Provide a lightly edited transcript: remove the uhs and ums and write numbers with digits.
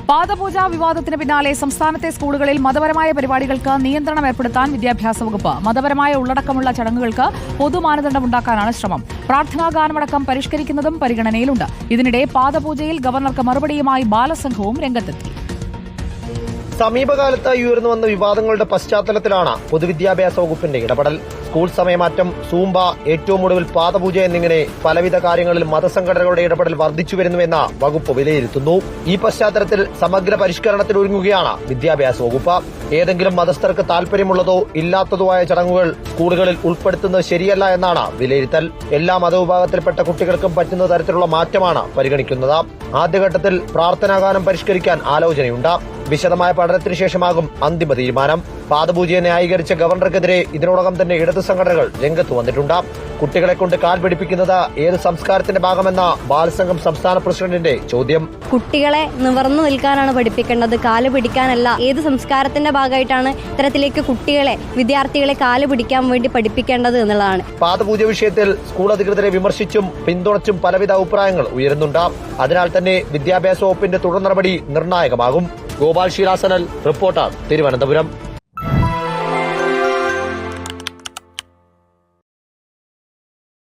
പാദപൂജ വിവാദത്തിന് പിന്നാലെ സംസ്ഥാനത്തെ സ്കൂളുകളിൽ മതപരമായ പരിപാടികൾക്ക് നിയന്ത്രണം ഏർപ്പെടുത്താൻ വിദ്യാഭ്യാസ വകുപ്പ്. മതപരമായ ഉള്ളടക്കമുള്ള ചടങ്ങുകൾക്ക് പൊതുമാനദണ്ഡമുണ്ടാക്കാനാണ് ശ്രമം. പ്രാർത്ഥനാഗാനമടക്കം പരിഷ്കരിക്കുന്നതും പരിഗണനയിലുണ്ട്. ഇതിനിടെ പാദപൂജയിൽ ഗവർണർക്ക് മറുപടിയുമായി ബാലസംഘവും രംഗത്തെത്തി. സമീപകാലത്ത് ഉയർന്നു വന്ന വിവാദങ്ങളുടെ പശ്ചാത്തലത്തിലാണ് പൊതുവിദ്യാഭ്യാസ വകുപ്പിന്റെ ഇടപെടൽ. സ്കൂൾ സമയമാറ്റം, സൂംബ, ഏറ്റവും ഒടുവിൽ പാദപൂജ എന്നിങ്ങനെ പലവിധ കാര്യങ്ങളിൽ മതസംഘടനകളുടെ ഇടപെടൽ വർദ്ധിച്ചുവരുന്നുവെന്ന് വകുപ്പ് വിലയിരുത്തുന്നു. ഈ പശ്ചാത്തലത്തിൽ സമഗ്ര പരിഷ്കരണത്തിനൊരുങ്ങുകയാണ് വിദ്യാഭ്യാസ വകുപ്പ്. ഏതെങ്കിലും മതസ്ഥർക്ക് താൽപര്യമുള്ളതോ ഇല്ലാത്തതോ ആയ ചടങ്ങുകൾ സ്കൂളുകളിൽ ഉൾപ്പെടുത്തുന്നത് ശരിയല്ല എന്നാണ് വിലയിരുത്തൽ. എല്ലാ മതവിഭാഗത്തിൽപ്പെട്ട കുട്ടികൾക്കും പറ്റുന്ന തരത്തിലുള്ള മാറ്റമാണ് പരിഗണിക്കുന്നത്. ആദ്യഘട്ടത്തിൽ പ്രാർത്ഥനാഗാനം പരിഷ്കരിക്കാൻ ആലോചനയുണ്ട്. വിശദമായ പഠനത്തിന് ശേഷമാകും അന്തിമ തീരുമാനം. പാദപൂജയെ ന്യായീകരിച്ച ഗവർണർക്കെതിരെ ഇതിനോടകം തന്നെ ഇടതു സംഘടനകൾ രംഗത്ത് വന്നിട്ടുണ്ട്. കുട്ടികളെ കൊണ്ട് കാൽ പിടിപ്പിക്കുന്നത് ഏത് സംസ്കാരത്തിന്റെ ഭാഗമെന്ന ബാലസംഘം സംസ്ഥാന പ്രസിഡന്റിന്റെ ചോദ്യം. കുട്ടികളെ നിവർന്നു നിൽക്കാനാണ് പഠിപ്പിക്കേണ്ടത്, കാല് പിടിക്കാനല്ല. ഏത് സംസ്കാരത്തിന്റെ ഭാഗമായിട്ടാണ് ഇത്തരത്തിലേക്ക് വിദ്യാർത്ഥികളെ കാല് പിടിക്കാൻ വേണ്ടി പഠിപ്പിക്കേണ്ടത് എന്നുള്ളതാണ്. പാദപൂജ വിഷയത്തിൽ സ്കൂൾ അധികൃതരെ വിമർശിച്ചും പിന്തുണച്ചും പലവിധ അഭിപ്രായങ്ങൾ ഉയരുന്നുണ്ട്. അതിനാൽ തന്നെ വിദ്യാഭ്യാസ വകുപ്പിന്റെ തുടർ നടപടി നിർണായകമാകും. ഗോപാൽ ശീലാസനൽ, റിപ്പോർട്ടർ, തിരുവനന്തപുരം.